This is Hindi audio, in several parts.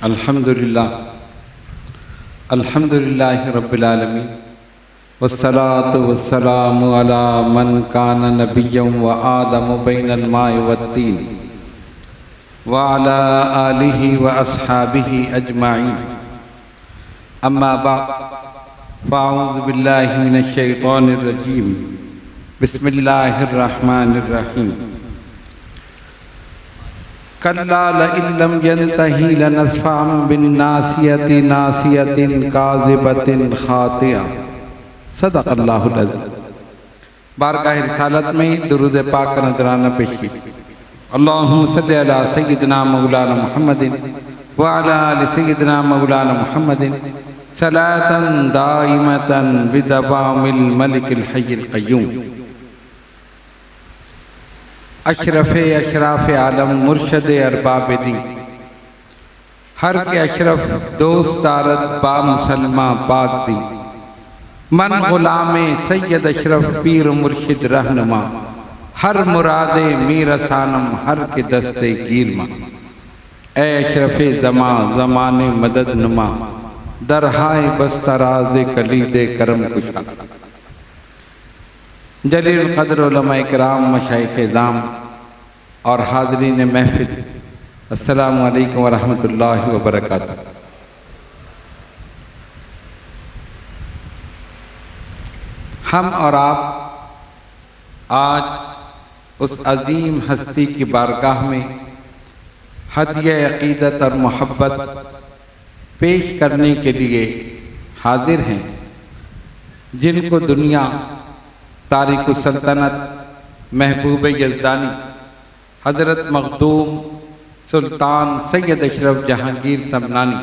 अल्हम्दुलिल्लाह अल्हम्दुलिल्लाहि रब्बिल आलमीन वस्सलातु वस्सलामु अला मन कान नबिय्यन व आदम बैनल माइ वत्तीन व अला आलिहि व अस्हाबिहि अजमाइन अम्मा बअद फ़अऊज़ु बिल्लाहि मिनश शैतानिर रजीम बिस्मिल्लाहिर रहमानिर रहीम कल्ला लइन लम यंतही लनस्फ़अन बिन्नासियति नासियतिन काज़िबतिन खातिआ सदक़ल्लाहुल अज़ीम। बारगाह रिसालत में दुरूद पाक का नज़राना पेश की। अल्लाहुम्मा सल्लि अला सय्यिदिना मौलाना मुहम्मदिन व अला आलि सय्यिदिना मौलाना मुहम्मदिन सलातन दाइमतन बिदवामिल मलिकिल हय्यिल क़य्यूम। अशरफ़े अशराफ़ आलम मुर्शद अरबाब दी हर के अशरफ दोस्त दारद बा मुसलमा पाक दी मन गुलामे सैयद अशरफ पीर मुर्शिद रहनुमा हर मुरादे मीर सानम हर के दस्ते गिरमा। ए अशरफ़े ज़मा ज़माने मदद नुमा दरहाए बस्तराज़ कलीदे करम कुशा। जलील क़द्र उलमा इकराम मशाइख़ दाम और हाज़रीन महफ़िल, अस्सलामु अलैकुम व रहमतुल्लाहि व बरकातुहू। हम और आप आज उस अज़ीम हस्ती की बारगाह में हदिया अक़ीदत और मोहब्बत पेश करने के लिए हाजिर हैं, जिनको दुनिया तारिक़ु सल्तनत महबूब यज़दानी हज़रत मखदूम सुल्तान सैयद अशरफ जहांगीर समनानी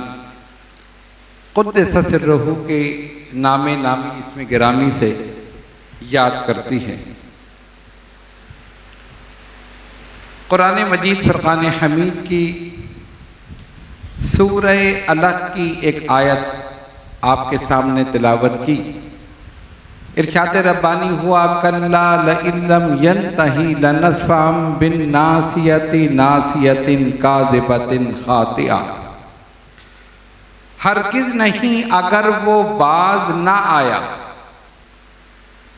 क़ुद्दस सिर्रहू के नामे नामी इसमें गिरामी से याद करती है। कुरान मजीद फ़ुरक़ान हमीद की सूरह अलक़ की एक आयत आपके सामने तिलावत की। इरशाद रब्बानी हुआ कल्ला लइन लम यंतही लनस्फ़अन बिन्नासियति नासियतिन काज़िबतिन खातिआ। हरगिज़ नहीं, अगर वो बाज ना आया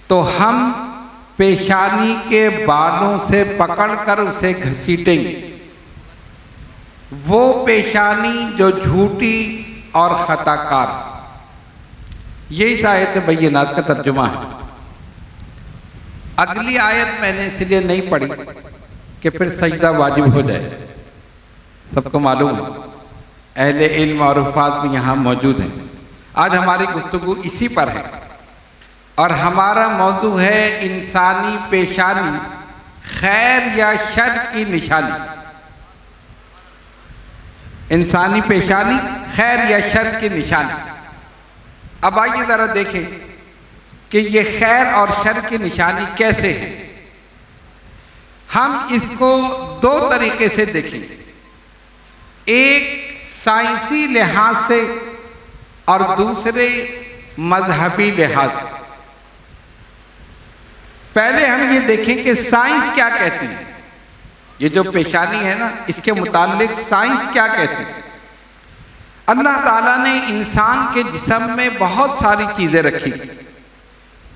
तो हम पेशानी के बालों से पकड़कर उसे घसीटेंगे। वो पेशानी जो झूठी और खताकार। ये इस आयत बय्यनात का तर्जुमा है। अगली आयत मैंने इसलिए नहीं पढ़ी कि फिर सजदा वाजिब हो जाए। सबको मालूम है, अहले इल्म और उफ़ाद भी यहाँ मौजूद हैं। आज हमारी गुफ्तगू इसी पर है और हमारा मौजू है इंसानी पेशानी खैर या शर की निशानी। इंसानी पेशानी खैर या शर की निशानी। अब आइए ज़रा देखें कि ये खैर और शर की निशानी कैसे है। हम इसको दो तरीके से देखेंगे, एक साइंसी लिहाज से और दूसरे मजहबी लिहाज से। पहले हम ये देखें कि साइंस क्या कहती है। ये जो पेशानी है ना, इसके मुताल्लिक साइंस क्या कहती है। अल्लाह ताला ने इंसान के जिस्म में बहुत सारी चीज़ें रखी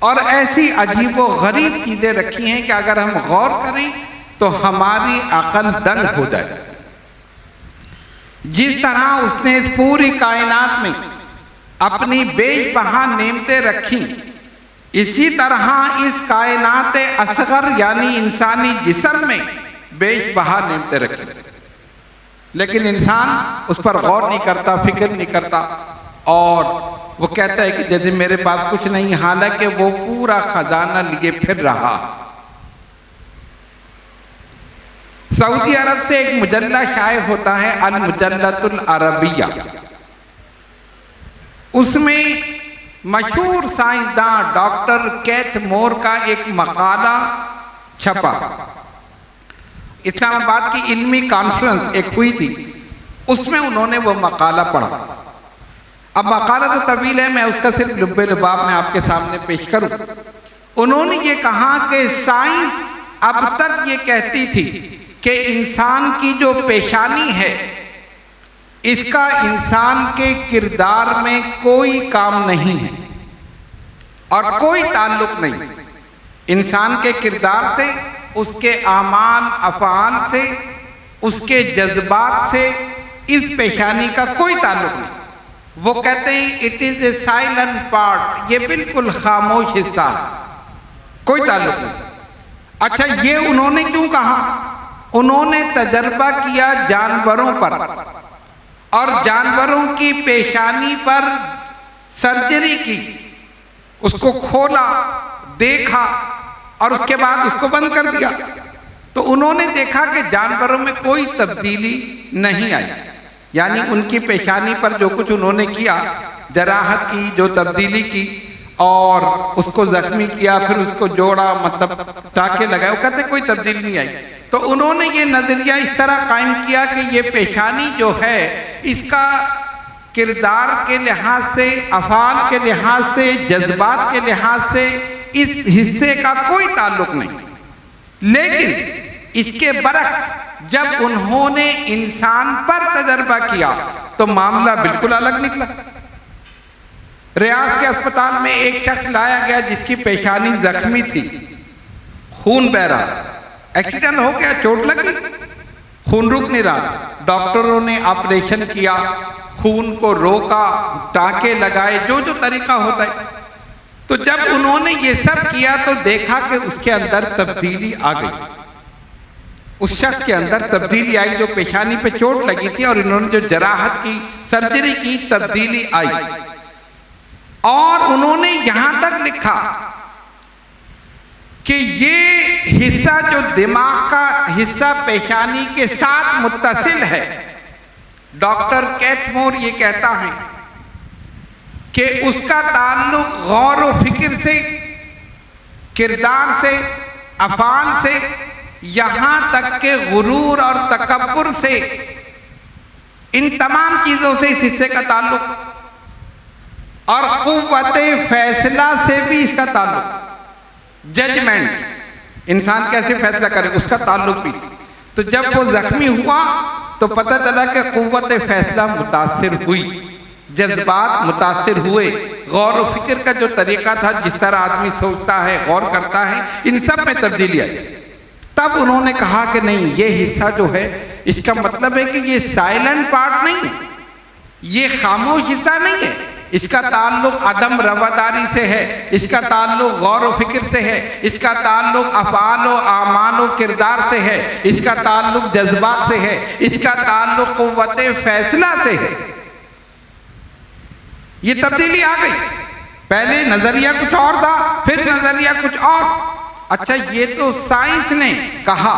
और ऐसी अजीब व गरीब चीज़ें रखी हैं कि अगर हम गौर करें तो हमारी अकल दंग हो जाए। जिस तरह उसने इस पूरी कायनात में अपनी बेबहा नेमतें रखी, इसी तरह इस कायनात असगर यानी इंसानी जिस्म में बेबहा नेमतें रखी। लेकिन इंसान उस पर गौर नहीं करता, फिक्र नहीं करता और वो कहता है कि जैसे मेरे पास कुछ नहीं, हालांकि वो पूरा खजाना लिए फिर रहा। सऊदी अरब से एक मुजल्ला शाये होता है, अल मुजल्लतुल अरबिया। उसमें मशहूर साइंसदान डॉक्टर कैथ मोर का एक मकाला छपा। इस्लामाबाद की इल्मी कॉन्फ्रेंस एक हुई थी, उसमें उन्होंने वो मकाला पढ़ा। अब मकाला तो तवील है, मैं उसका सिर्फ लुब्बे लुबाब में आपके सामने पेश करूं। उन्होंने ये कहा कि साइंस अब तक ये कहती थी कि इंसान की जो पेशानी है इसका इंसान के किरदार में कोई काम नहीं है और कोई ताल्लुक नहीं। इंसान के किरदार से, उसके आमाल अफ़आल से, उसके जज्बात से इस पेशानी का कोई ताल्लुक नहीं। वो कहते हैं it is a silent part, ये बिल्कुल खामोश हिस्सा है, कोई ताल्लुक नहीं। अच्छा, ये उन्होंने क्यों कहा? उन्होंने तजर्बा किया जानवरों पर और जानवरों की पेशानी पर सर्जरी की, उसको खोला, देखा और उसके बाद उसको बंद कर दिया। तो उन्होंने देखा कि जानवरों में कोई तब्दीली नहीं आई, यानी उनकी पेशानी पर जो कुछ उन्होंने किया, जराहत की, जो तब्दीली की और उसको जख्मी किया, फिर उसको जोड़ा, मतलब टाके लगाए, वो कहते कोई तब्दीली नहीं आई। तो उन्होंने ये नजरिया इस तरह कायम किया कि ये पेशानी जो है इसका किरदार के लिहाज से, अफ़आल के लिहाज से, जज्बात के लिहाज से इस हिस्से का कोई ताल्लुक नहीं। लेकिन इसके बरक्स जब उन्होंने इंसान पर तजर्बा किया तो मामला बिल्कुल अलग निकला। रियाज के अस्पताल में एक शख्स लाया गया जिसकी पेशानी जख्मी थी, खून बह रहा, एक्सीडेंट हो गया, चोट लगी, खून रुक नहीं रहा। डॉक्टरों ने ऑपरेशन किया, खून को रोका, टाके लगाए, जो जो तरीका होता है। तो जब उन्होंने ये सब किया तो देखा कि उसके अंदर तब्दीली आ गई, उस शख्स के अंदर तब्दीली आई जो पेशानी पे चोट लगी थी, और इन्होंने जो जराहत की, सर्जरी की, तब्दीली आई। और उन्होंने यहां तक लिखा कि ये हिस्सा जो दिमाग का हिस्सा पेशानी के साथ मुत्तसिल है, डॉक्टर कैथमोर ये कहता है कि उसका ताल्लुक गौर व फिक्र से, किरदार से, अफ़आल से, यहां तक के गुरूर और तकब्बुर से, इन तमाम चीजों से इस हिस्से का ताल्लुक, और कुव्वते फैसला से भी इसका ताल्लुक, जजमेंट, इंसान कैसे फैसला करे, उसका ताल्लुक भी। तो जब वो जख्मी हुआ तो पता चला कि कुव्वते फैसला मुतासिर हुई, जज्बात मुतासिर हुए, गौर व फिक्र का जो तरीका था, जिस तरह आदमी सोचता है, गौर करता है, इन सब में तब्दीली आई। तब उन्होंने कहा कि नहीं, ये हिस्सा जो है इसका मतलब है कि ये साइलेंट पार्ट नहीं है, ये खामोश हिस्सा नहीं है, इसका ताल्लुक अदम रवादारी से है, इसका ताल्लुक गौर व फिक्र से है, इसका ताल्लुक अफ़आल व आमाल व किरदार से है, इसका ताल्लुक जज्बात से है, इसका ताल्लुक कुव्वते फैसला से है। ये तब्दीली आ गई। पहले नजरिया कुछ और था, फिर नजरिया कुछ और। अच्छा, ये तो साइंस ने कहा,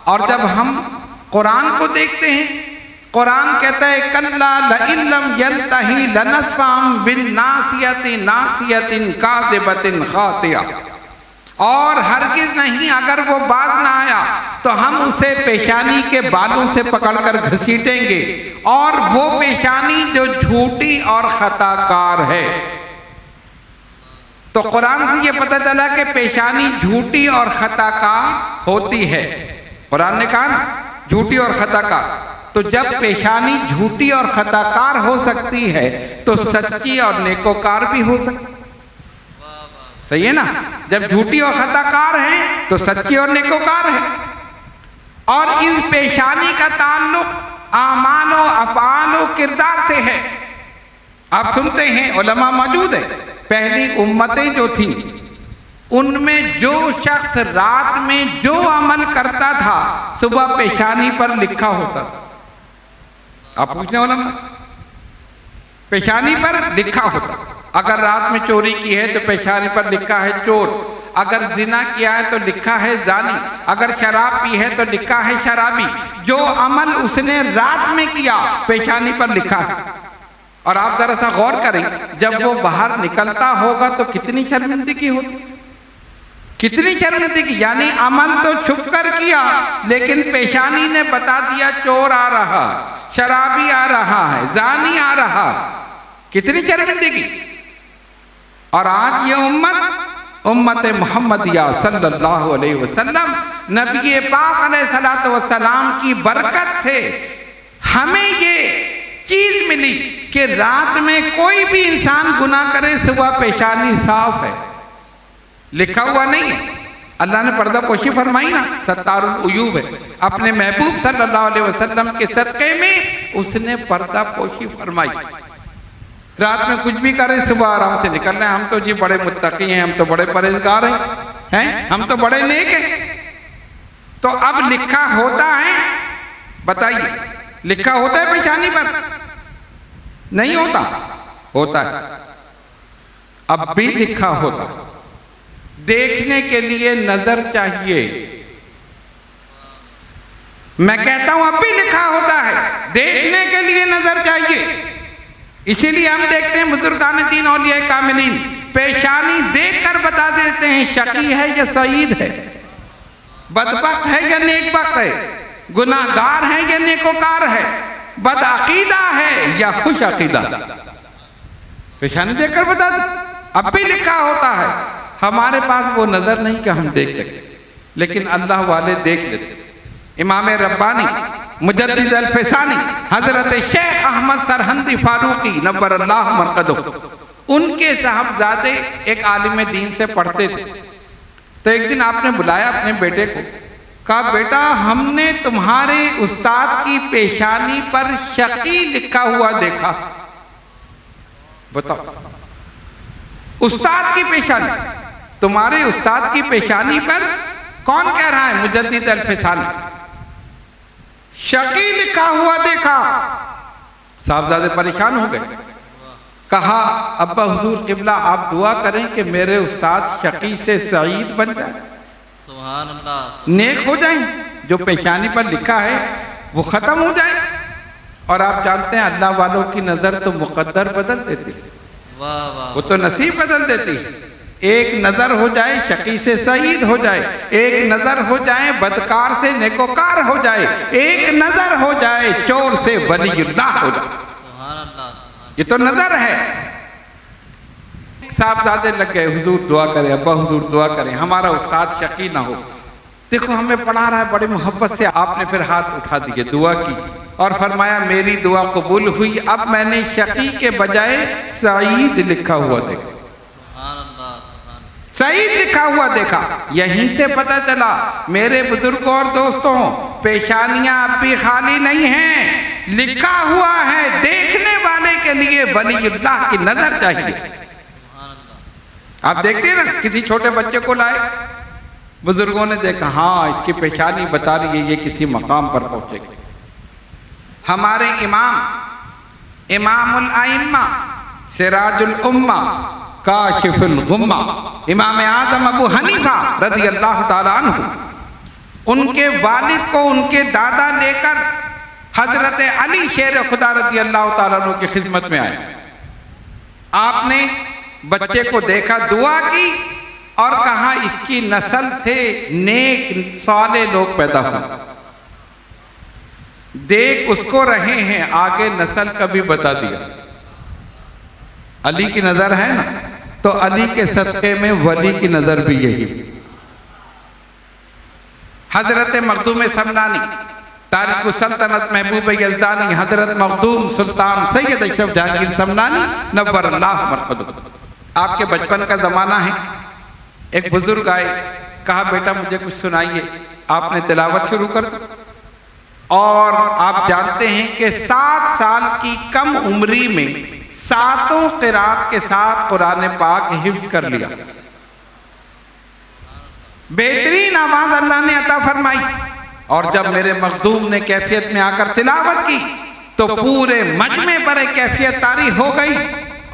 और जब हम कुरान को देखते हैं, कुरान कहता है कल्ला लइल्लम यंतही लनस्फाम बिन नासियति नासियतिन काज़िबतिन खातिया, और हरगिज नहीं, अगर वो बाज ना आया तो हम उसे पेशानी के बालों से पकड़कर घसीटेंगे, और वो पेशानी जो झूठी और खताकार है। तो कुरान से ये पता चला कि पेशानी झूठी और खताकार होती है। कुरान ने कहा ना, झूठी और खताकार। तो जब पेशानी झूठी और खताकार हो सकती है तो सच्ची और नेकोकार भी हो सकती, सही है ना? जब झूठी और खताकार है तो सच्ची और नेकोकार है। और इस पेशानी का ताल्लुक आमाल व अफ़आल व किरदार से है। आप सुनते हैं, उलमा मौजूद है, पहली उम्मतें जो थी उनमें जो शख्स रात में जो अमल करता था सुबह पेशानी पर लिखा होता था। आप पूछने वाला, पेशानी पर लिखा होता। अगर रात में चोरी की है तो पेशानी पर लिखा है चोर, अगर जिना किया है तो लिखा है जानी, अगर शराब पी है तो लिखा है शराबी। जो अमल उसने रात में किया पेशानी पर लिखा है। और आप जरा सा गौर करें, जब वो बाहर निकलता होगा तो कितनी शर्मिंदगी होती, कितनी शर्मिंदगी। यानी अमल तो छुप कर किया, लेकिन पेशानी ने बता दिया चोर आ रहा, शराबी आ रहा है, जानी आ रहा। कितनी शर्मिंदगी। और आज ये उम्मत मोहम्मदिया सल्लल्लाहु अलैहि वसल्लम, नबी पाक अलैहिस्सलातु वस्सलाम की बरकत से हमें ये चीज मिली कि रात में कोई भी इंसान गुनाह करे, सुबह पेशानी साफ है, लिखा हुआ नहीं है। अल्लाह ने पर्दा पोशी फरमाई ना, सत्तारुल उयूब है। अपने महबूब सल्लल्लाहु अलैहि वसल्लम के सदक़े में उसने पर्दा पोशी फरमाई। रात में कुछ भी करे, सुबह आराम से निकल रहे हैं। हम तो जी बड़े मुत्तकी हैं, हम तो बड़े परहेजगार हैं, हम तो बड़े नेक हैं। तो अब लिखा होता है, बताइए, लिखा होता है पेशानी पर? नहीं होता, होता है। अब भी लिखा होता है। देखने के लिए नजर चाहिए। मैं कहता हूं अब भी लिखा होता है, देखने के लिए नजर चाहिए। इसीलिए हम देखते हैं बुजुर्गान दीन औलिया कामिलीन पेशानी देखकर बता देते हैं शकी है या सईद है, बदबख्त है या नेकबख्त है, गुनाहगार है या नेकोकार है, बदअकीदा है या खुश अकीदा। पेशानी देखकर बता दे। अब भी लिखा होता है। हमारे पास वो नजर नहीं कि हम देख सके, लेकिन अल्लाह वाले देख लेते। इमाम रब्बानी मुजद्दिद अल-फसानी हजरत शेख अहमद सरहंदी फारूकी नव्वरल्लाहु मरकदहु, उनके साहबजादे एक आलिम दीन से पढ़ते थे। तो एक दिन आपने बुलाया अपने बेटे को, कहा बेटा हमने तुम्हारे उस्ताद की पेशानी पर शकी लिखा हुआ देखा। बताओ, उस्ताद की पेशानी, तुम्हारे उस्ताद की पेशानी पर कौन कह रहा है? मुजद्दिद अल-फसानी। शकी लिखा हुआ देखा। साहबजादे परेशान हो गए। कहा अब्बा हुजूर किबला आप दुआ करें कि मेरे उस्ताद शकी से सईद बन जाए, सुभान अल्लाह, नेक हो जाए, जो पेशानी पर लिखा है वो खत्म हो जाए। और आप जानते हैं अल्लाह वालों की नजर तो मुकद्दर बदल देती है, वो तो नसीब बदल देती है। एक नजर हो जाए शकी से सईद हो जाए, एक नजर हो जाए बदकार से नेकोकार हो जाए, एक नजर हो जाए चोर से वलीउल्लाह हो जाए। ये तो नजर है। साहबजादे लग गए, हुजूर दुआ करें, अब्बा हुजूर दुआ करें, हमारा उस्ताद शकी ना हो। देखो हमें पढ़ा रहा है बड़ी मोहब्बत से। आपने फिर हाथ उठा दिए, दुआ की और फरमाया मेरी दुआ कबूल हुई। अब मैंने शकी के बजाय सईद लिखा हुआ देखा, सईद लिखा हुआ देखा। यहीं से पता चला मेरे बुजुर्गों और दोस्तों, पेशानियां अब भी खाली नहीं हैं, लिखा हुआ है। देखने वाले के लिए वलीउल्लाह की नजर चाहिए। आप देखते हैं ना, किसी छोटे बच्चे को लाए, बुजुर्गों ने देखा हाँ इसकी पेशानी बता रही है ये किसी मकाम पर पहुंचेगा। हमारे इमामुल आइम्मा सिराजुल उम्मा काशिफुल गुम्मा इमाम आजम अबू हनीफा रज़ी अल्लाह ताला अन्हु, उनके वालिद को उनके दादा लेकर हजरत अली शेर खुदा रज़ी अल्लाह ताला अन्हु की खिदमत में आए। आपने बच्चे को देखा, दुआ की और कहा इसकी नस्ल से नेक साले लोग पैदा हो। देख उसको रहे हैं, आगे नस्ल का भी बता दिया। अली की नजर है ना, तो अली के सदक़े में वली की नजर भी यही। हजरत मखदूम समनानी तारिक सल्तनत महबूब यज़दानी हजरत मखदूम सुल्तान सैयद अशरफ जहांगीर समनानी नव्वरल्लाहु मरकदहु, आपके बचपन का जमाना है। एक बुजुर्ग आए, कहा बेटा मुझे कुछ सुनाइए। आपने तिलावत शुरू कर दी और आप जानते हैं कि 7 साल की कम उम्री में 7 क़िरात के साथ कुरान पाक हिफ्ज़ कर लिया। बेहतरीन आवाज अल्लाह ने अता फरमाई। और जब मेरे मखदूम ने कैफियत में आकर तिलावत की तो पूरे मजमे पर एक कैफियत तारी हो गई।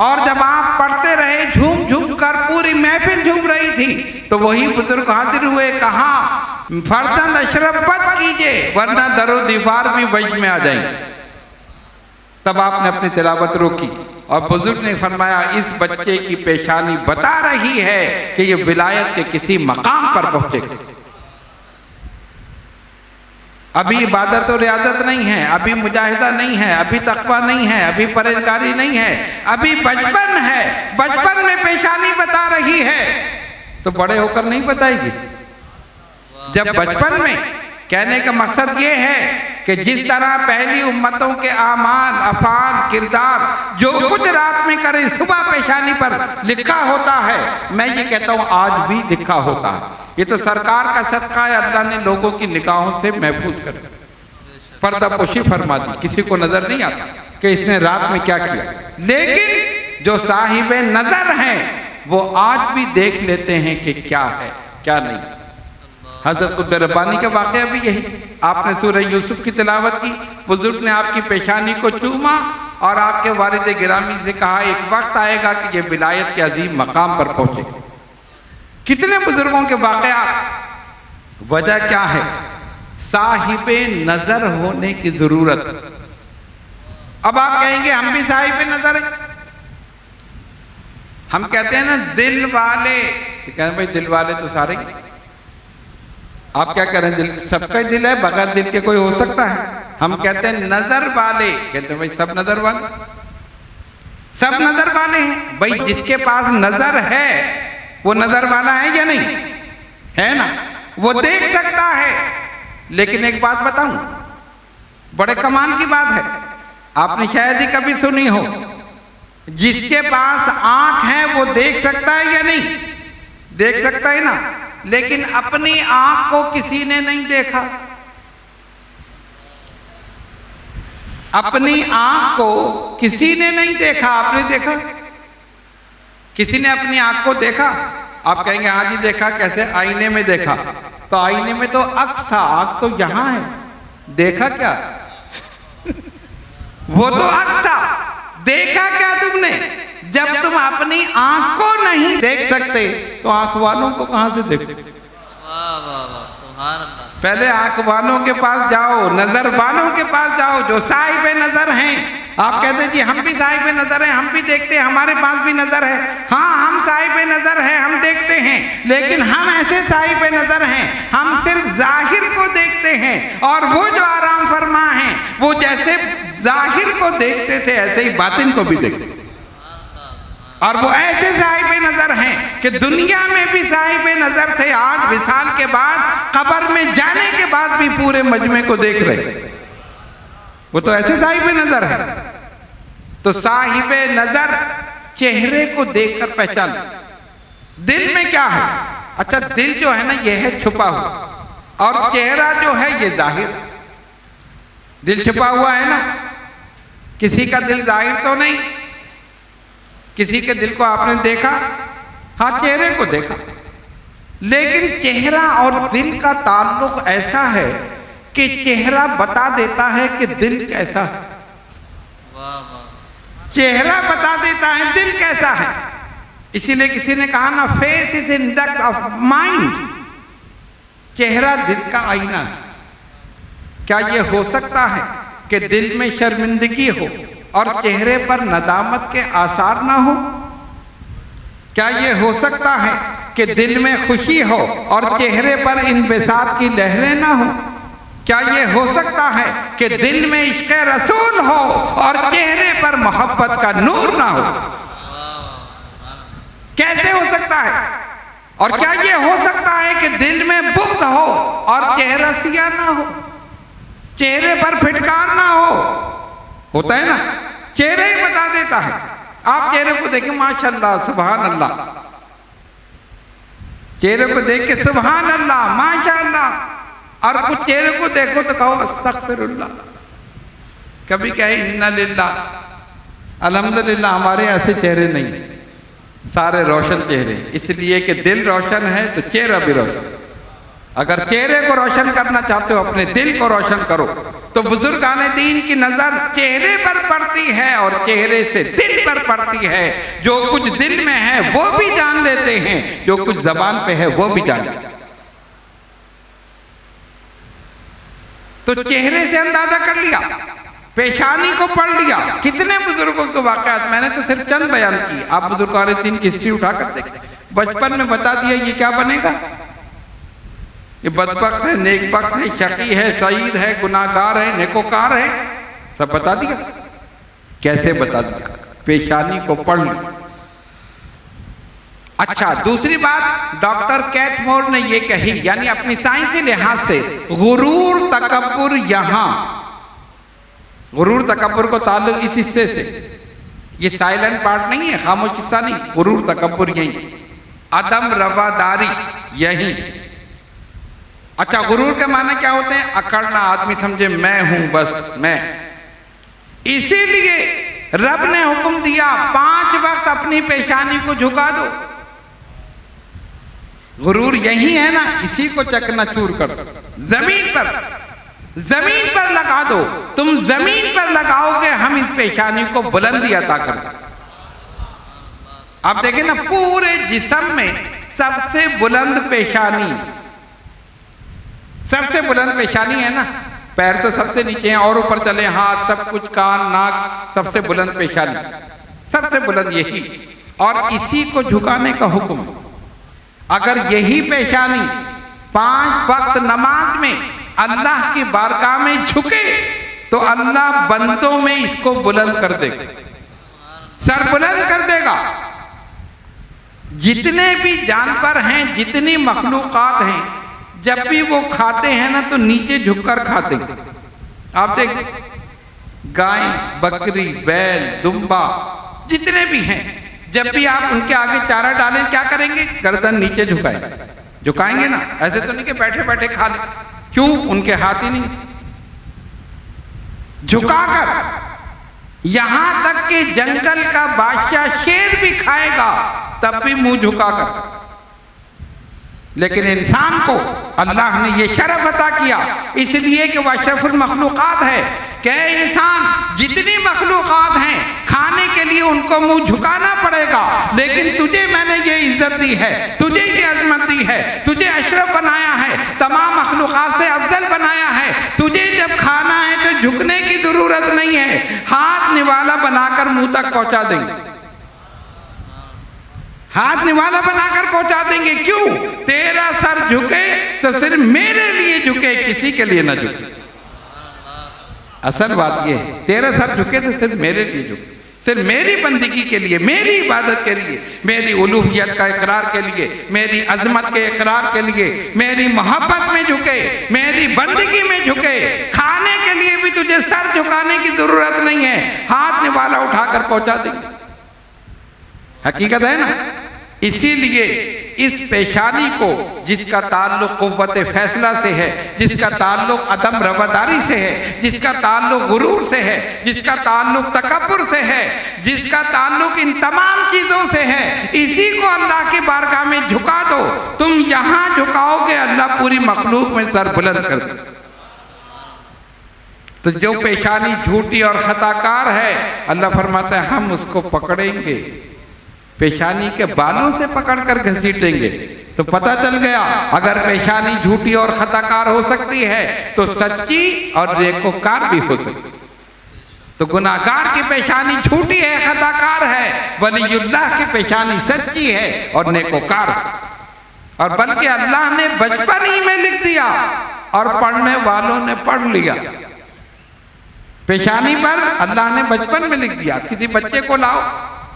और जब आप पढ़ते रहे झूम झूम कर, पूरी महफिल झूम रही थी, तो वही बुजुर्ग हाजिर हुए, कहा फर्जंद अशरफ बच कीजिए वरना दरो दीवार भी वज में आ जाएंगे। तब आपने अपनी तिलावत रोकी और बुजुर्ग ने फरमाया इस बच्चे की पेशानी बता रही है कि ये विलायत के किसी मकाम पर पहुंचेगा। अभी इबादत और रियाजत नहीं है, अभी मुजाहिदा नहीं है, अभी तकवा नहीं है, अभी परहेजगारी नहीं है, अभी बचपन है। बचपन में पेशानी बता रही है तो बड़े होकर नहीं बताएगी। जब बचपन में, कहने का मकसद ये है कि जिस तरह पहली उम्मतों के आमाल, अफाल, किरदार जो कुछ रात में करे सुबह पेशानी पर लिखा होता है, मैं ये कहता हूँ आज भी लिखा होता है। ये तो सरकार का सदका है, अल्लाह ने लोगों की निगाहों से महफूज कर पर्दा पोशी फरमा दी, किसी को नजर नहीं आता कि इसने रात में क्या किया। लेकिन जो साहिबे नजर हैं वो आज भी देख लेते हैं कि क्या है क्या नहीं। हजरत कुतुब रब्बानी का वाक़या भी यही, आपने सूरह यूसुफ की तिलावत की, बुजुर्ग ने आपकी पेशानी को चूमा और आपके वालिद गिरामी से कहा एक वक्त आएगा कि ये विलायत के अजीम मकाम पर पहुंचे। कितने बुजुर्गों के वाक़या। वजह क्या है? साहिबे नजर होने की जरूरत। अब आप कहेंगे हम भी साहिबे नजर हैं। हम कहते हैं ना दिल वाले, तो कहते हैं भाई दिल वाले तो सारे, आप क्या करें, दिल सबका दिल है, बगैर दिल के कोई हो सकता है? हम कहते हैं नजर वाले, कहते हैं भाई सब नजर वाले, सब नजर वाले हैं। भाई जिसके पास नजर है वो नजर वाला है या नहीं है ना, वो देख सकता है। लेकिन एक बात बताऊं, बड़े कमाल की बात है, आपने शायद ही कभी सुनी हो, जिसके पास आंख है वो देख सकता है या नहीं? देख सकता है ना, लेकिन अपनी आंख को किसी ने नहीं देखा। अपनी आंख को किसी ने नहीं देखा। आपने देखा? किसी ने अपनी आंख को देखा? आप कहेंगे हाँ जी देखा। कैसे? आईने में देखा। तो आईने में तो अक्स था, आंख तो यहां है, देखा क्या? वो तो अक्स था, देखा क्या तुमने? जब तुम अपनी आंख को नहीं देख सकते तो आंख वालों को कहां से देखो? पहले आंख वालों के पास जाओ, नजर वालों के पास जाओ, जो साहिबे नजर हैं। आप कहते जी हम भी साहिबे नजर हैं, हम भी देखते हैं, हमारे पास भी नजर है। हाँ हम साहिबे नजर हैं, हम देखते हैं, लेकिन हम ऐसे साहिबे नजर हैं, हम सिर्फ जाहिर को देखते हैं। और वो जो आराम फरमा हैं, वो जैसे जाहिर को देखते थे ऐसे ही बातिन को भी देखते। और वो ऐसे साहिबे नजर हैं कि दुनिया में भी साहिबे नजर थे, आज विसाल के बाद, कब्र में जाने के बाद भी पूरे मजमे को देख रहे। वो तो ऐसे साहिबे नजर है। तो साहिबे नजर चेहरे को देखकर पहचान। दिल में क्या है? अच्छा दिल जो है ना ये है छुपा हुआ, और चेहरा जो है ये जाहिर। दिल छुपा हुआ है ना, किसी का दिल जाहिर तो नहीं। किसी के दिल को आपने देखा? हाँ चेहरे को देखा, लेकिन चेहरा और दिल का ताल्लुक ऐसा है कि चेहरा बता देता है कि दिल कैसा है। चेहरा बता देता है दिल कैसा है। इसीलिए किसी ने कहा ना, face is index of mind. चेहरा दिल का आईना है। क्या यह हो सकता है कि दिल में शर्मिंदगी हो और चेहरे पर नदामत के आसार ना हो? क्या यह हो सकता है कि दिल में खुशी हो और चेहरे पर इंबिसात की लहरें ना हो? क्या यह हो सकता है कि दिल में इश्क़ रसूल हो और चेहरे पर मोहब्बत का नूर ना हो? कैसे हो सकता है? और क्या यह हो सकता है कि दिल में बुग़्ज़ हो और चेहरा सिया ना हो, चेहरे पर फिटकार ना हो? होता है ना, चेहरे ही बता देता है। आप चेहरे को देखें, माशाल्लाह सुभान अल्लाह, चेहरे को देख के सुभान अल्लाह माशाल्लाह, और कुछ चेहरे को देखो तो कहो अस्तगफिरुल्लाह। कभी कहे इन्ना लिल्लाह। अल्हम्दुलिल्लाह हमारे ऐसे चेहरे नहीं, सारे रोशन चेहरे, इसलिए कि दिल रोशन है तो चेहरा भी रोशन। अगर चेहरे को रोशन करना चाहते हो, अपने दिल को रोशन करो। तो बुजुर्गाने दीन की नजर चेहरे पर पड़ती है और चेहरे से दिल पर पड़ती है। जो कुछ दिल में है वो भी जान लेते हैं, जो कुछ जबान पे है वो भी जान लेते हैं। तो चेहरे से अंदाजा कर लिया, पेशानी को पढ़ लिया। कितने बुजुर्गों के वाकयात, मैंने तो सिर्फ चंद बयान किए। आप बुजुर्गाने दीन की हिस्ट्री उठा कर देखें। बचपन में बता दिया ये क्या बनेगा, ये बदबख्त है, नेकबख्त है, शकी है, सईद है, गुनाहगार है, नेकोकार है, सब बता दिया। कैसे बता दिया? पेशानी को पढ़ लिया। अच्छा दूसरी बात, डॉक्टर कैटमोर ने ये कही, यानी अपनी साइंसी लिहाज से गुरूर तकब्बुर यहाँ गुरूर तकब्बुर को ताल्लुक इस हिस्से से, ये साइलेंट पार्ट नहीं है, खामोश हिस्सा नहीं, गुरूर तकब्बुर यही, अदम रवादारी यही। अच्छा, गुरूर के माने क्या होते हैं? अकड़ना, आदमी समझे मैं हूं, बस मैं। इसीलिए रब ने हुक्म दिया 5 वक्त अपनी पेशानी को झुका दो। गुरूर यही है ना, इसी को चकनाचूर कर दो। जमीन पर लगा दो, तुम जमीन पर लगाओगे, हम इस पेशानी को बुलंदी अता कर दो। आप देखें ना, पूरे जिस्म में सबसे बुलंद पेशानी, सबसे बुलंद पेशानी है ना। पैर तो सबसे नीचे हैं और ऊपर चले हाथ, सब कुछ, कान, नाक, सबसे बुलंद पेशानी, सबसे बुलंद यही। और इसी को झुकाने का हुक्म है। अगर यही पेशानी 5 वक्त नमाज में अल्लाह की बारगाह में झुके तो अल्लाह बंदों में इसको बुलंद कर देगा, सर बुलंद कर देगा। जितने भी जानवर हैं, जितनी मखलूकात हैं, जब भी वो खाते हैं ना तो नीचे झुककर खाते हैं। आप देख, गाय, बकरी, बैल, दुम्बा, जितने भी हैं, जब भी आप उनके आगे चारा डालें क्या करेंगे? गर्दन नीचे झुकाएंगे ना। ऐसे तो नहीं कि बैठे बैठे खा ले। क्यों? उनके हाथ ही नहीं, झुकाकर। यहां तक कि जंगल का बादशाह शेर भी खाएगा तब भी मुंह झुकाकर। लेकिन इंसान को अल्लाह ने यह शरफ अता किया इसलिए कि वह अशरफुल मखलूकात है। कि इंसान, जितनी मखलूकात हैं, खाने के लिए उनको मुंह झुकाना पड़ेगा, लेकिन तुझे मैंने ये इज्जत दी है, तुझे ये अजमत दी है, तुझे अशरफ बनाया है, तमाम मखलूकात से अफजल बनाया है। तुझे जब खाना है तो झुकने की जरूरत नहीं है, हाथ निवाला बनाकर मुंह तक पहुंचा देंगे, हाथ निवाला बनाकर पहुंचा देंगे। क्यों? तेरा सर झुके तो सिर्फ मेरे लिए झुके, किसी के लिए ना झुके। असल बात यह है, तेरा सर झुके तो सिर्फ मेरे लिए झुके, सिर्फ मेरी बंदगी के लिए, मेरी इबादत के लिए, मेरी उलूहियत का इकरार के लिए, मेरी अजमत के इकरार के लिए, मेरी मोहब्बत में झुके, मेरी बंदगी में झुके। खाने के लिए भी तुझे सर झुकाने की जरूरत नहीं है, हाथ निवाला उठाकर पहुंचा देंगे। हकीकत है ना। इसीलिए इस पेशानी को, जिसका ताल्लुक कुव्वत फैसला से है, जिसका ताल्लुक अदम रवादारी से है, जिसका ताल्लुक गुरूर से है, जिसका ताल्लुक तकब्बुर से है, जिसका ताल्लुक इन तमाम चीजों से है, इसी को अल्लाह की बारगाह में झुका दो। तुम यहां झुकाओगे, अल्लाह पूरी मखलूक में सर बुलंद कर दे। तो जो पेशानी झूठी और खताकार है, अल्लाह फरमाता है हम उसको पकड़ेंगे, पेशानी के बालों से पकड़कर घसीटेंगे। तो पता चल गया, अगर पेशानी झूठी और खताकार हो सकती है तो सच्ची और नेकोकार भी हो सकती है। तो गुनाहगार की पेशानी झूठी है, खताकार है, वलीयुल्लाह की पेशानी सच्ची है और नेकोकार। और बल्कि अल्लाह ने बचपन ही में लिख दिया और पढ़ने वालों ने पढ़ लिया। पेशानी पर अल्लाह ने बचपन में लिख दिया। किसी बच्चे को लाओ,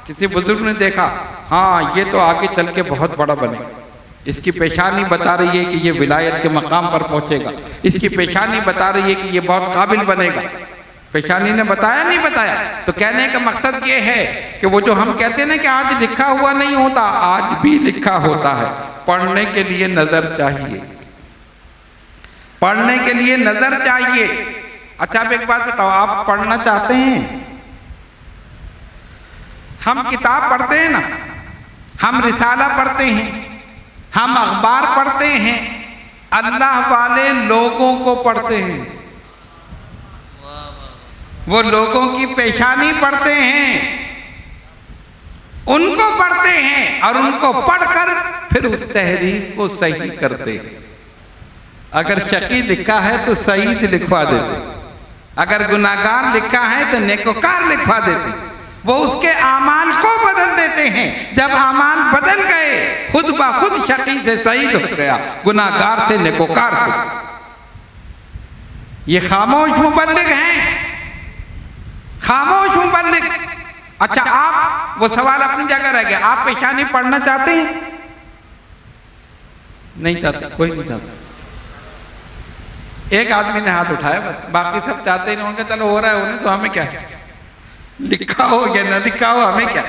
किसी बुजुर्ग ने देखा, हाँ ये तो आगे चल के बहुत बड़ा बनेगा, इसकी पेशानी बता रही है कि ये विलायत के मकाम पर पहुंचेगा, इसकी पेशानी बता रही है कि ये बहुत काबिल बनेगा। पेशानी ने बताया नहीं बताया। तो कहने का मकसद ये है कि वो जो हम कहते हैं ना कि आज लिखा हुआ नहीं होता, आज भी लिखा होता है। पढ़ने के लिए नजर चाहिए, पढ़ने के लिए नजर चाहिए। अच्छा, अब एक बात बताओ, आप पढ़ना चाहते हैं? हम किताब पढ़ते हैं ना, हम रिसाला पढ़ते हैं, हम अखबार पढ़ते हैं, अल्लाह वाले लोगों को पढ़ते हैं, वो लोगों की पेशानी पढ़ते हैं, उनको पढ़ते हैं और उनको पढ़कर फिर उस तहरीर को सही करते हैं। अगर शकी लिखा है तो सईद लिखवा देते, अगर गुनाहगार लिखा है तो नेकोकार लिखवा देते। वो उसके आमाल को बदल देते हैं। जब आमाल बदल गए, खुद ब खुद शकी से सईद हो गया, गुनाहगार से नेकोकार हो। ये खामोश मुबल्लिग हैं, खामोश मुबल्लिग। अच्छा, आप, वो सवाल अपनी जगह रह गया, आप पेशानी पढ़ना चाहते हैं? नहीं चाहते, कोई नहीं चाहता। एक आदमी ने हाथ उठाया बस, बाकी सब चाहते ही नहीं होंगे चलो हो रहा है होने तो हमें क्या, लिखा हो या ना लिखा हो हमें क्या।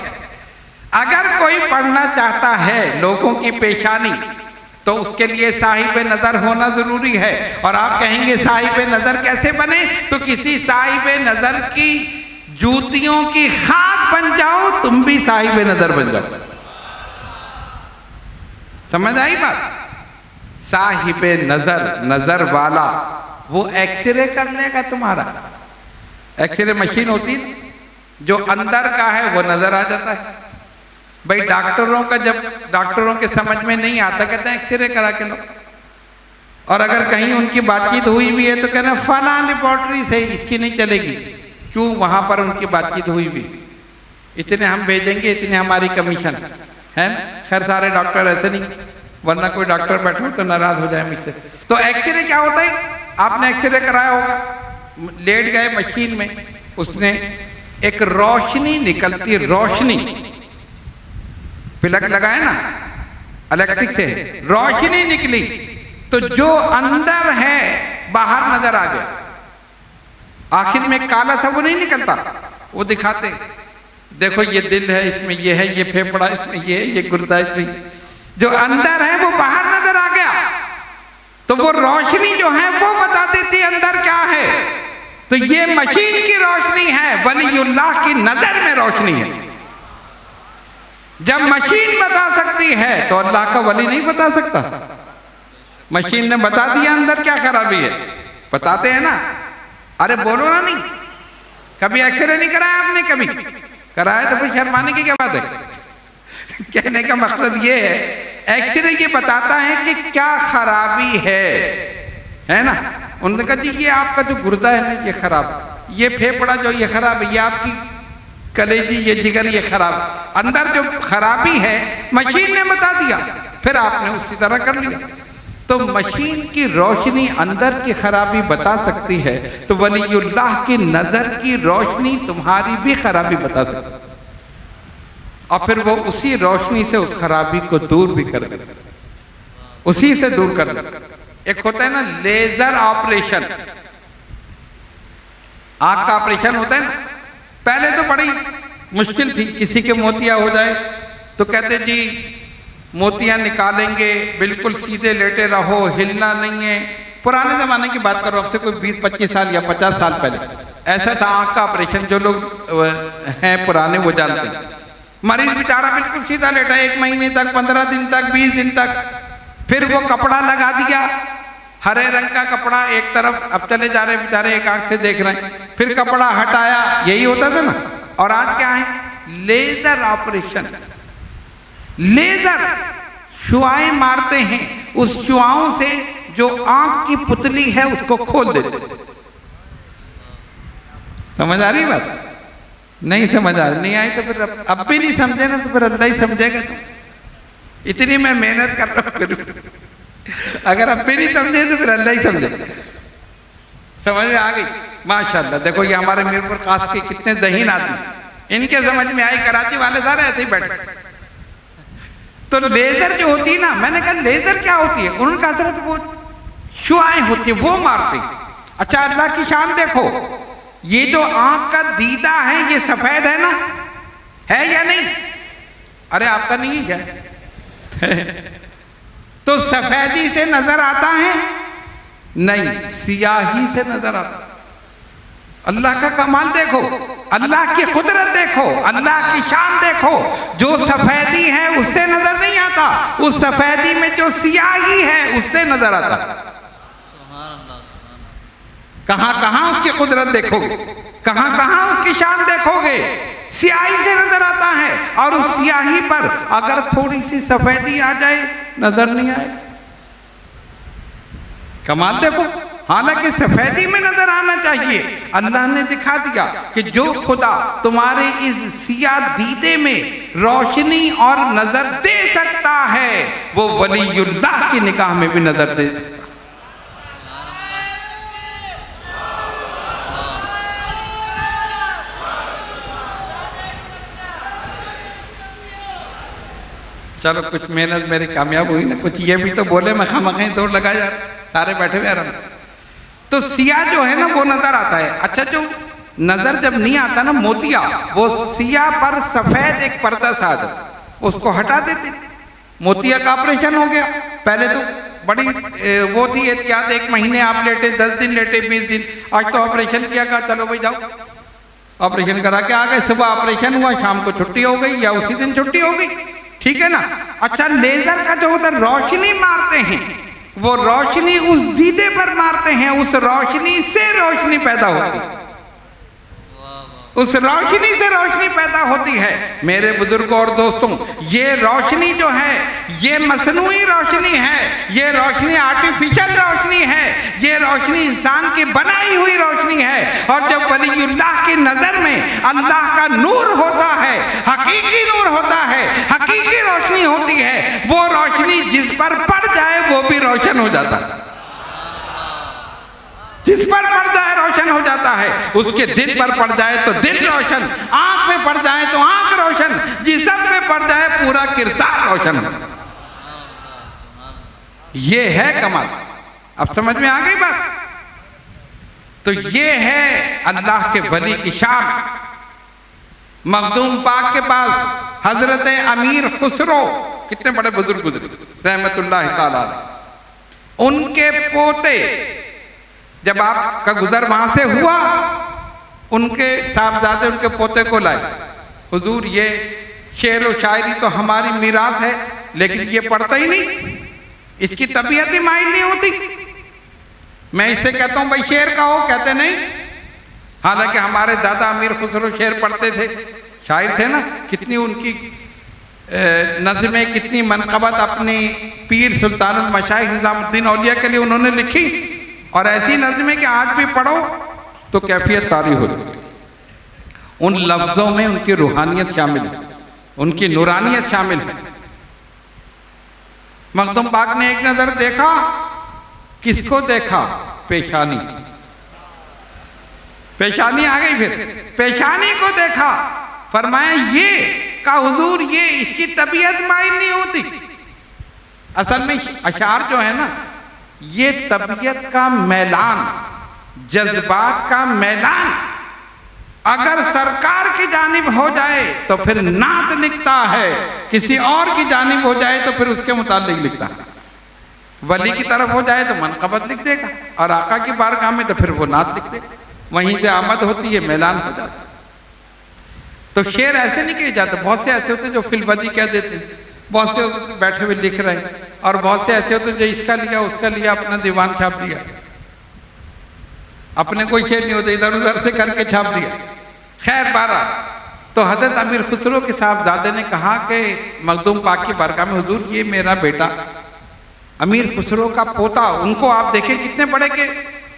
अगर कोई पढ़ना चाहता है लोगों की पेशानी तो उसके लिए साहिब नजर होना जरूरी है। और आप कहेंगे साहिब नजर कैसे बने, तो किसी साहिब नजर की जूतियों की खाक बन जाओ, तुम भी साहिब नजर बन जाओ। समझ आई बात? साहिब नजर, नजर वाला, वो एक्सरे कर लेगा तुम्हारा। एक्सरे मशीन होती जो अंदर का है वो नजर आ जाता है। भाई डॉक्टरों का जब डॉक्टरों के समझ में नहीं आता कहते हैं एक्सरे करा के लो, और अगर कहीं उनकी बातचीत हुई भी है तो कहते हैं फला लेबोरेटरी से इसकी नहीं चलेगी। क्यों? वहां पर उनकी बातचीत हुई भी, इतने हम भेजेंगे, इतने हमारी कमीशन है। खैर सारे डॉक्टर ऐसे नहीं, वरना कोई डॉक्टर बैठो तो नाराज हो जाए मुझसे। तो एक्सरे क्या होता है? आपने एक्सरे कराया होगा, लेट गए मशीन में, उसने एक रोशनी निकलती, रोशनी प्लग लगाए ना इलेक्ट्रिक से, रोशनी निकली तो जो अंदर है बाहर नजर आ गया। आखिर में काला था वो नहीं निकलता, वो दिखाते देखो ये दिल है, इसमें ये है, ये फेफड़ा इसमें ये गुर्दा इसमें, जो अंदर है वो बाहर नजर आ गया। तो वो रोशनी जो है वो बता देती है अंदर क्या है। तो ये मशीन की रोशनी है, वलीउल्लाह की नजर में रोशनी है। जब मशीन बता सकती है तो अल्लाह का वली नहीं बता सकता। मशीन ने बता दिया अंदर क्या खराबी है, बताते हैं ना। अरे बोलो ना, नहीं कभी एक्सरे नहीं कराया आपने? कभी कराया तो फिर शर्माने की क्या बात है। कहने का मकसद ये है, एक्सरे ये बताता है कि क्या खराबी है ना। उन्होंने कहा जी ये आपका जो गुर्दा है ना ये खराब, ये फेफड़ा जो ये खराब है, ये आपकी कलेजी, ये जिगर ये खराब, अंदर जो खराबी है मशीन ने बता दिया, फिर आपने उसी तरह कर लिया। तो मशीन की रोशनी अंदर की खराबी बता सकती है, तो वलीउल्लाह की नजर की रोशनी तुम्हारी भी खराबी बता सकती है, और फिर वो उसी रोशनी से उस खराबी को दूर भी कर दे, उसी से दूर कर दे। एक होता है ना लेजर ऑपरेशन, आंख का ऑपरेशन होता है ना, पहले तो बड़ी मुश्किल थी, किसी के मोतिया हो जाए तो कहते जी मोतियां निकालेंगे, बिल्कुल सीधे लेटे रहो, हिलना नहीं है। पुराने जमाने की बात करो, अब से कोई 20-25 साल या 50 साल पहले ऐसा था आंख का ऑपरेशन। जो लोग हैं पुराने वो जानते हैं। मरीज बेचारा बिल्कुल सीधा लेटा 1 महीने तक, 15 दिन तक, 20 दिन तक, फिर वो कपड़ा लगा दिया, हरे रंग का कपड़ा एक तरफ, अब चले जा रहे बेचारे एक आंख से देख रहे हैं, फिर कपड़ा हटाया, यही होता था ना। और आज क्या है? Laser operation. लेजर शुआएं मारते हैं, उस शुआओं से जो आंख की पुतली है उसको खोल देते। समझ आ रही बात? नहीं समझ आ रही, नहीं आई तो फिर अब भी नहीं समझे ना तो फिर अल्लाह ही समझेगा। तो इतनी मैं मेहनत कर रहा हूं, अगर अब भी नहीं समझे तो फिर अल्लाह ही समझे। समझ में आ गई? माशाल्लाह। देखो ये हमारे मीरपुर खास के कितने ज़हीन आदमी, इनके समझ में आई। कराची वाले सारे ऐसे ही बैठे। तो लेजर जो होती है ना, मैंने कहा लेजर क्या होती है? उन्होंने कहा हज़रत वो शुआएं होती है वो मारती। अच्छा अल्लाह की शान देखो, ये जो आंख का दीदा है ये सफेद है ना, है या नहीं? अरे आपका नहीं है क्या? तो सफेदी से नजर आता है? नहीं, सियाही से नजर आता। अल्लाह का कमाल देखो, अल्लाह की कुदरत देखो, अल्लाह की शान देखो। जो सफेदी है उससे नजर नहीं आता, उस सफेदी में जो सियाही है उससे नजर आता। कहां कहां उसकी कुदरत देखोगे, कहां कहां उसकी शान देखोगे, सियाही से नजर आता है। और उस सियाही पर अगर थोड़ी सी सफेदी आ जाए नजर नहीं आए। कमाल देखो, हालांकि सफेदी में नजर आना चाहिए। अल्लाह ने दिखा दिया कि जो खुदा तुम्हारे इस सिया दीदे में रोशनी और नजर दे सकता है वो वलीउल्लाह की निगाह में भी नजर दे सकता। चलो कुछ मेहनत मेरी कामयाब हुई ना, कुछ ये भी तो बोले मैं खामखा दौड़ लगा यार, सारे बैठे हुए आराम। तो सिया जो है ना वो नजर आता है। अच्छा, जो नजर जब नहीं आता ना मोतिया, वो सिया पर सफेद एक पर्दा साद, उसको हटा देते, मोतिया का ऑपरेशन हो गया। पहले तो बड़ी वो थी एहतियात, 1 महीने आप लेटे, 10 दिन लेटे, 20 दिन। आज तो ऑपरेशन किया, कहा चलो भाई जाओ, ऑपरेशन करा के आ गए। सुबह ऑपरेशन हुआ, शाम को छुट्टी हो गई या उसी दिन छुट्टी हो गई, ठीक है ना। अच्छा, लेजर का जो उधर रोशनी मारते हैं, वो रोशनी उस दीदे पर मारते हैं, उस रोशनी से रोशनी पैदा होती है, उस रोशनी से रोशनी पैदा होती है। मेरे बुजुर्गों और दोस्तों, ये रोशनी जो है ये मसनूई रोशनी है, ये रोशनी आर्टिफिशियल रोशनी है, ये रोशनी इंसान की बनाई हुई रोशनी है। और जब वलीउल्लाह की नजर में अल्लाह का नूर होता है, हकीकी नूर होता है, हकीकी रोशनी होती है, वो रोशनी जिस पर पड़ जाए वो भी रोशन हो जाता है, जिस पर पड़ जाए रोशन हो जाता है। उसके दिल पर पड़ जाए तो दिल रोशन, आंख पे पड़ जाए तो आंख रोशन, जिस्म पे पड़ जाए पूरा किरदार रोशन। ये है कमाल। अब समझ में आ गई बात? तो ये है अल्लाह के वली की शान। मखदूम पाक के पास हजरत अमीर खुसरो, कितने बड़े बुजुर्ग गुजरे रहमतुल्लाह ताला अलैह, उनके पोते, जब आपका गुजर वहां से हुआ, उनके साहबजादे उनके पोते को लाए, हुजूर ये शेर व शायरी तो हमारी मीरास है, लेकिन ये पढ़ता ही नहीं, इसकी तबीयत ही माइल नहीं होती। मैं इससे कहता हूं भाई शेर का हो, कहते नहीं। हालांकि हमारे दादा अमीर खुसरो शेर पढ़ते थे, शायर थे ना, कितनी उनकी नज़में, कितनी मनक़बत अपनी पीर सुल्तानुल मशाइख निज़ामुद्दीन औलिया के लिए उन्होंने लिखी। और ऐसी नज़में कि आज भी पढ़ो तो कैफियत तारी हो। उन लफ्ज़ों में उनकी रूहानियत शामिल है, उनकी नूरानियत शामिल है। मखदूम पाक ने एक नज़र देखा, किसको देखा? पेशानी, पेशानी आ गई, फिर पेशानी को देखा, फरमाया ये का हुजूर ये इसकी तबीयत माइल नहीं होती। असल में अशार जो है ना, ये तबीयत का मैलान, जज्बात का मैलान अगर सरकार की जानिब हो जाए तो फिर नात लिखता है, किसी और की जानिब हो जाए तो फिर उसके मुतालिक लिखता है। वली की तरफ हो जाए तो मनक़बत लिख देगा, और आका की बारगाह में तो फिर वो नात लिख देगा। वहीं से आमद होती है, मैलान हो जाता है। तो शेर ऐसे नहीं कहे जाते, बहुत से ऐसे होते जो फिलबदी कह देते, बहुत से बैठे हुए लिख रहे हैं, और बहुत से ऐसे होते जो इसका लिया उसका लिया, अपना दीवान छाप लिया, अपने कोई शेर नहीं होते, इधर उधर से करके छाप दिया। खैर बारा, तो हजरत अमीर खुसरो के साहबजादे ने कहा कि मखदूम पाक की बारगाह में, हुजूर ये मेरा बेटा अमीर खुसरो का पोता, उनको आप देखें कितने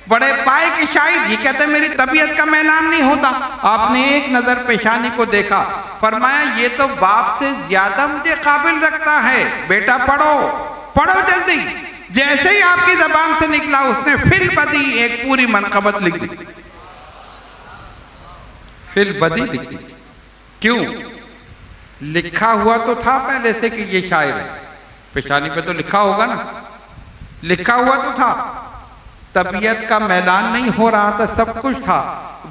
बड़े पाए के शायर, ये कहते हैं मेरी तबीयत का मैलान नहीं होता। आपने एक नजर पेशानी को देखा, फरमाया ये तो बाप से ज्यादा मुझे काबिल रखता है, बेटा पढ़ो पढ़ो जल्दी। जैसे ही आपकी जबान से निकला, उसने फिल बदी एक पूरी मनक़बत लिख दी, फिल बदी लिख दी। क्यों? लिखा हुआ तो था पहले से कि ये शायर है, पेशानी पे तो लिखा होगा ना, लिखा हुआ तो था, तबीयत का मैलान नहीं हो रहा था, सब कुछ था।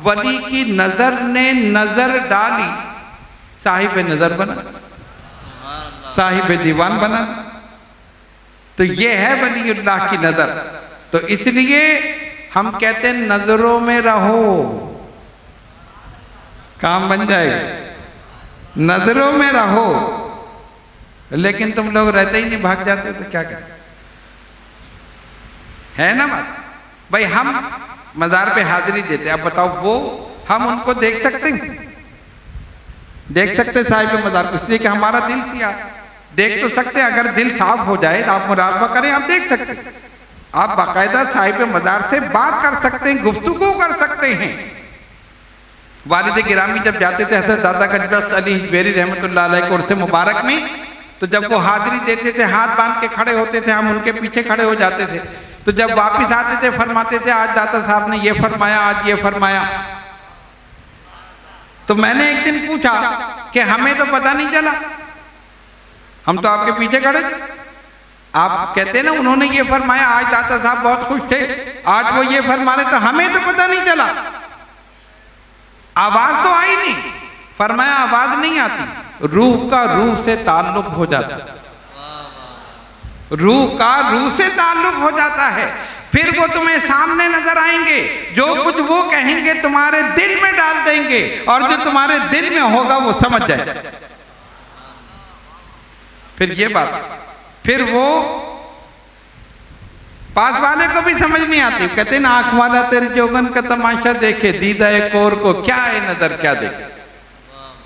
वली की नजर ने नजर डाली, साहिब नजर बना, साहिब दीवान बना। तो ये है वलीउल्लाह की नजर। तो इसलिए हम कहते हैं नजरों में रहो, काम बन जाएगा, नजरों में रहो। लेकिन तुम लोग रहते ही नहीं, भाग जाते हो, तो क्या करें? है ना बात भाई। हम मज़ार पे हाजिरी देते, अब बताओ वो हम उनको देख सकते हैं? देख सकते साहिब मज़ार को, इसलिए कि हमारा दिल किया, देख तो सकते हैं। अगर दिल साफ हो जाए, आप मुराकबा करें, आप देख सकते हैं। आप बाकायदा साहिब मज़ार से बात कर सकते हैं, गुफ्तगू कर सकते हैं। वालिद गिरामी जब जाते थे हज़रत दादा गजबख्श अली हिजवेरी रहमतुल्लाह अलैह को उर्स मुबारक में, तो जब वो हाजिरी देते थे, हाथ बांध के खड़े होते थे, हम उनके पीछे खड़े हो जाते थे। तो जब वापस आते थे, फरमाते थे आज दाता साहब ने ये फरमाया, आज ये फरमाया। तो मैंने एक दिन पूछा कि हमें तो पता नहीं चला, हम तो आपके पीछे खड़े थे। आप कहते हैं ना उन्होंने ये फरमाया, आज दाता साहब बहुत खुश थे, आज वो ये फरमा रहे, तो हमें तो पता नहीं चला, आवाज तो आई नहीं। फरमाया आवाज नहीं आती, रूह का रूह से ताल्लुक हो जाता है, रूह का रूह से ताल्लुक हो जाता है। फिर वो तुम्हें सामने नजर आएंगे, जो कुछ वो कहेंगे तुम्हारे दिल में डाल देंगे, और जो तुम्हारे दिल में होगा वो समझ जाए। फिर ये बात, फिर वो पास वाले को भी समझ नहीं आती, कहते ना आंख वाला तेरे जोगन का तमाशा देखे, दीदा एक और को क्या है नजर क्या देखे।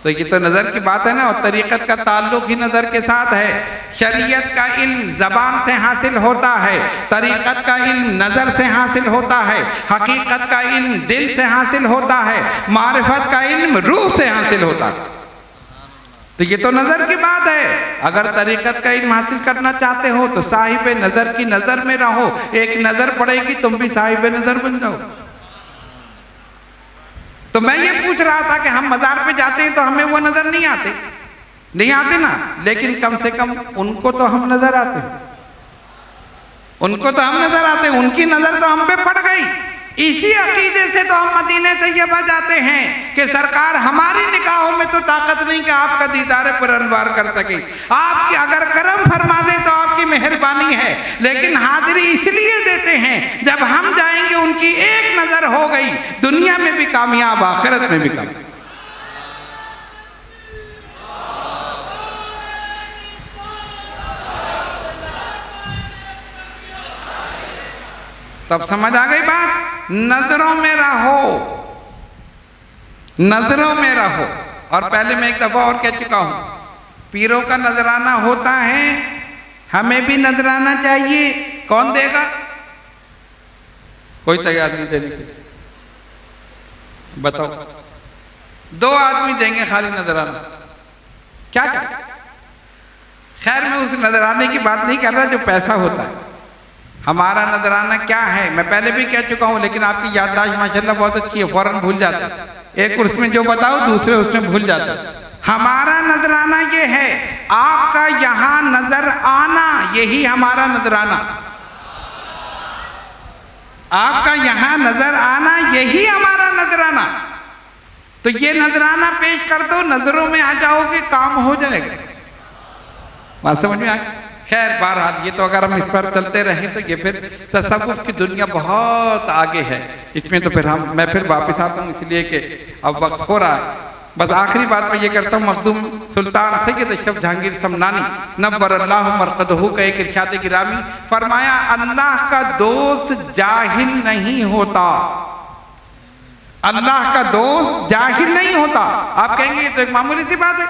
तो ये तो नजर की बात है ना, और तरीकत का ताल्लुक ही नजर के साथ है। शरीयत का इल्म जबान से हासिल होता है, तरीकत का इल्म नजर से हासिल होता है, हकीकत का इल्म दिल से हासिल होता है, मारिफत का इल्म रूह से हासिल होता है। तो ये तो नजर की बात है। अगर तरीकत का इल्म हासिल करना चाहते हो तो साहिब नजर की नजर में रहो, एक नजर पड़ेगी तुम भी साहिब नजर बन जाओ। तो मैं ये पूछ रहा था कि हम मजार पे जाते हैं तो हमें वो नजर नहीं आते ना, लेकिन कम से कम उनको तो हम नजर आते हैं, उनको तो हम नजर आते हैं, उनकी नजर तो हम पे पड़ गई। इसी अकीदे से तो हम मदीने तैयबा जाते हैं कि सरकार हमारी निगाहों में तो ताकत नहीं कि आपका दीदार पर अनवार कर सके। आपकी अगर करम फरमा दे तो आपकी मेहरबानी है, लेकिन हाजिरी इसलिए देते हैं जब हम जाएंगे उनकी एक नजर हो गई, दुनिया में भी कामयाब आखिरत में भी कामयाब। तब समझ आ गई बात। नजरों में रहो, नजरों में रहो। और पहले मैं एक दफा और कह चुका हूं, पीरों का नजराना होता है, हमें भी नजराना चाहिए। कौन देगा? कोई तैयार नहीं देने के। बताओ, 2 आदमी देंगे खाली नजराना, क्या क्या? खैर मैं उस नजराने की बात नहीं कर रहा जो पैसा होता है। हमारा नजराना क्या है मैं पहले भी कह चुका हूं, लेकिन आपकी याददाश्त माशाल्लाह बहुत अच्छी है, फौरन भूल जाते हैं। एक उसमें जो बताओ दूसरे उसमें भूल जाते हैं। हमारा नजराना ये है, आपका यहां नजर आना, यही हमारा नजराना। आपका यहां नजर आना यही हमारा नजराना। तो ये नजराना पेश कर दो, नजरों में आ जाओगे, काम हो जाएगा। बात समझ में आ गई? खैर बहरहाल ये तो अगर हम इस पर चलते रहें तो ये फिर तसव्वुफ की दुनिया बहुत आगे है। इसमें तो फिर मैं फिर वापस आता हूँ, इसलिए कि अब वक्त हो रहा है। बस आखिरी बात मैं ये करता हूँ, मखदूम सुल्तान सैयद अशरफ जहांगीर समनानी नव्वरल्लाहु मरकदहू का एक इरशाद गिरामी फरमाया, अल्लाह का दोस्त जाहिल नहीं होता। अल्लाह का दोस्त जाहिल नहीं होता। आप कहेंगे ये तो एक मामूली सी बात है,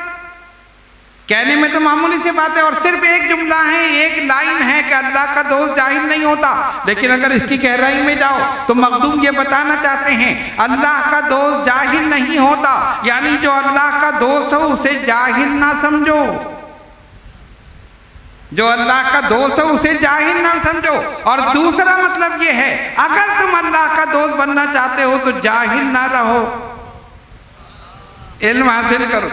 कहने में तो मामूली सी बात है, और सिर्फ एक जुमला है, एक लाइन है कि अल्लाह का दोस्त जाहिल नहीं होता। लेकिन अगर इसकी गहराई में जाओ तो मखदूम ये बताना चाहते हैं, अल्लाह का दोस्त जाहिल नहीं होता, यानी जो अल्लाह का दोस्त हो उसे जाहिल ना समझो। जो अल्लाह का दोस्त हो उसे जाहिल ना समझो। और दूसरा मतलब ये है, अगर तुम अल्लाह का दोस्त बनना चाहते हो तो जाहिल ना रहो, इल्म हासिल करो,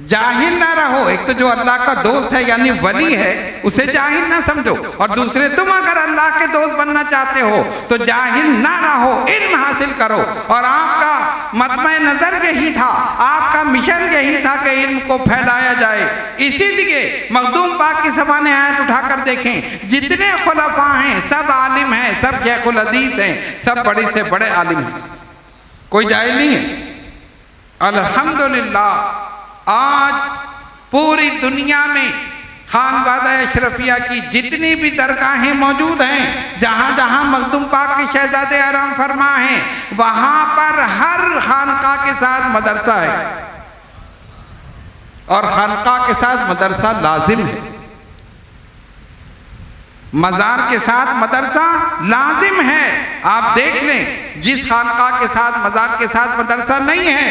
जाहिल ना रहो। एक तो जो अल्लाह का दोस्त है यानी वली है, उसे जाहिल ना समझो। और दूसरे, तुम अगर अल्लाह के दोस्त बनना चाहते हो तो जाहिल ना रहो, इल्म हासिल करो। और आपका मतमे नजर यही था, आपका मिशन यही था कि इल्म को फैलाया जाए। इसीलिए मखदूम पाक की ज़बान आयत उठाकर देखें, जितने खुलफा हैं सब आलिम हैं, सब शेखुल हदीस हैं, सब बड़े से बड़े आलिम हैं, कोई जाहिल नहीं है। अल्हम्दुलिल्लाह आज पूरी दुनिया में खानवादा अशरफिया की जितनी भी दरगाहें मौजूद हैं, जहाँ जहाँ मखदूम पाक के शहजादे आराम फरमा हैं, वहाँ पर हर खानका के साथ मदरसा है, और खानका के साथ मदरसा लाजिम है। मजार के साथ मदरसा लाजिम है। आप देख लें, जिस खानका के साथ मजार के साथ मदरसा नहीं है,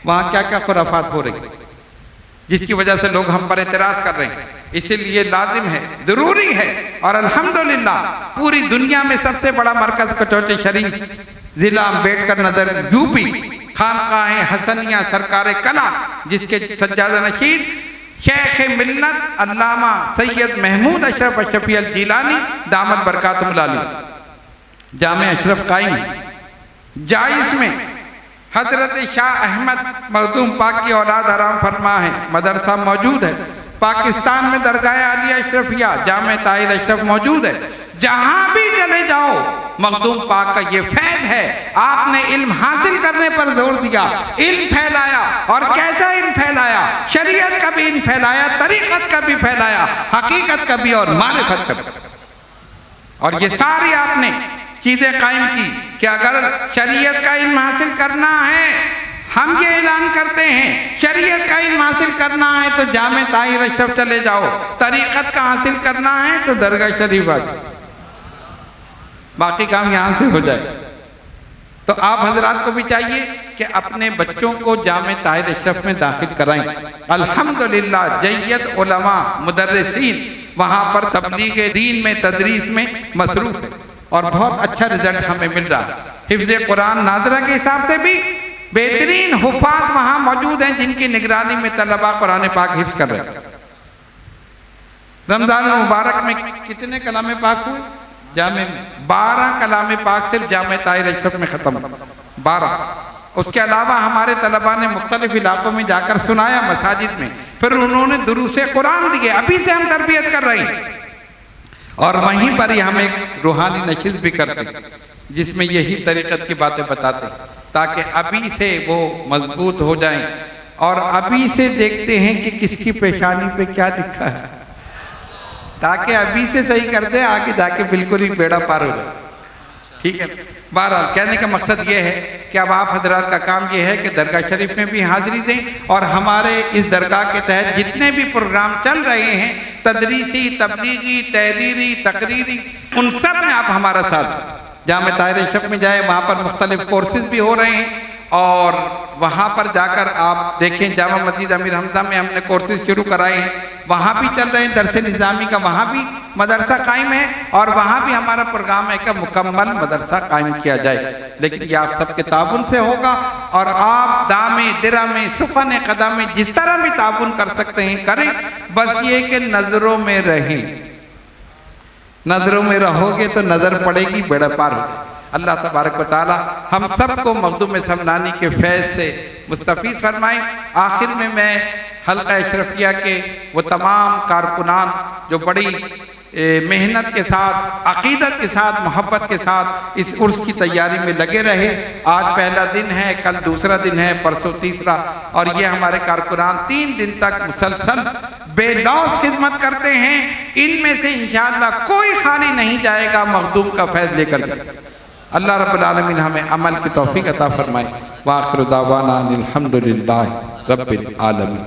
वहाँ क्या क्या खुराफात हो रही, जिसकी वजह से लोग हम पर एतराज कर रहे हैं। इसीलिए लाजिम है, जरूरी है। और अल्हम्दुलिल्लाह पूरी दुनिया में सबसे बड़ा मरकज कटौती शरीफ, जिला अम्बेडकर नगर यूपी, खानकाह हसनिया सरकार कला, जिसके सज्जादा नशीद शेख मिल्लत अल्लामा सैयद महमूद अशरफ अशरफी अल जीलानी दामत बरकातुहुल आली जामे अशरफ कायम जाइस में हजरत शाह अहमद मखदूम पाक की औलाद आराम फरमा है, मदरसा मौजूद है। पाकिस्तान में दरगाह आलिया अशरफिया जामे ताहिर अशरफ मौजूद है। जहां भी चले जाओ मखदूम पाक का ये फैज़ है। आपने इल्म हासिल करने पर जोर दिया, इल्म फैलाया, और कैसा इल्म फैलाया? शरीयत का भी इल्म फैलाया, तरीक़त का भी फैलाया, हकीकत का भी और मारिफत का भी। और ये सारी आपने चीज़ें कायम की कि अगर शरीयत का इल्म हासिल करना है, हम ये ऐलान करते हैं शरीयत का इल्म हासिल करना है तो जामे ताहिर अशरफ चले जाओ, तरीक़त का हासिल करना है तो दरगाह शरीफ आ जाओ, बाकी काम यहाँ से हो जाए। तो आप हजरात को भी चाहिए कि अपने बच्चों को जामे ताहिर अशरफ में दाखिल कराएं। अल्हम्दुलिल्लाह जय्यद उलमा मुदर्रिसीन वहाँ पर तबलीग दीन में तदरीस में मसरूफ़ है और बहुत अच्छा रिजल्ट हमें मिल रहा है। हिफ्ज़ कुरान नाज़रा के हिसाब से भी बेहतरीन हुफ़ाज़ वहाँ मौजूद हैं जिनकी निगरानी में तलबा कुरान पाक हिफ्ज़ कर रहे हैं। रमज़ान मुबारक में कितने कलाम पाक हुए? जामे में 12 कलाम पाक सिर्फ जामे ताहिर अशरफ में ख़त्म, 12। उसके अलावा हमारे तलबा ने मुख्तलिफ इलाकों में जाकर सुनाया मसाजिद में, फिर उन्होंने दुरूसे कुरान दिए। अभी से हम तरबियत कर रहे हैं और वहीं पर ही हम एक रूहानी नशिस्त भी करते जिसमें यही तरीक़त की बातें बताते ताकि अभी से वो मजबूत हो जाएं और अभी से देखते हैं कि किसकी पेशानी पे क्या लिखा है, ताकि अभी से सही कर दे, आगे जाके बिल्कुल ही बेड़ा पार हो जाए। ठीक है। बहरहाल कहने का मकसद ये है कि अब आप हजरात का काम ये है कि दरगाह शरीफ में भी हाजिरी दें और हमारे इस दरगाह के तहत जितने भी प्रोग्राम चल रहे हैं तदरीसी, तबलीगी, तहरीरी, तकरीरी, उन सब में आप हमारा साथ जामे ताहिर अशरफ में जाए। वहाँ पर मुख्तलिफ कोर्सेज भी हो रहे हैं और वहाँ पर जाकर आप देखें जामा मस्जिद अमीर हमजा में हमने कोर्सेज शुरू कराए हैं, वहाँ भी चल रहे हैं। दरसे निज़ामी का वहाँ भी मदरसा कायम है और वहाँ भी हमारा प्रोग्राम है कि मुकम्मल मदरसा कायम किया जाए। लेकिन ये आप सबके ताबुन से होगा और आप दामे दिरामे सुफ़न कदम में जिस तरह भी ताबुन कर सकते हैं करें, बस ये कि नज़रों में रहें। नज़रों में रहोगे तो नज़र पड़ेगी, बेड़ा पार होगा। अल्लाह तबारक व तआला हम सबको मखदूम समनानी के फैज़ से मुस्तफ़ीज़ फरमाए। आखिर में मैं हल्का अशरफिया के वो तमाम कारकुनान जो बड़ी मेहनत के साथ, अक़ीदत के साथ, मोहब्बत के साथ इस उर्स की तैयारी में लगे रहे। आज पहला दिन है, कल दूसरा दिन है, परसों तीसरा, और ये हमारे कारकुनान 3 दिन तक मुसलसल बेलौस खिदमत करते हैं। इनमें से इंशाअल्लाह कोई खाली नहीं जाएगा मखदूम का फैज़ लेकर जाए। अल्लाह रब्बुल आलमीन हमें अमल की तौफीक अता फरमाए। व आखिर दावाना अनिल हम्दुलिल्लाहि रब्बिल आलमीन।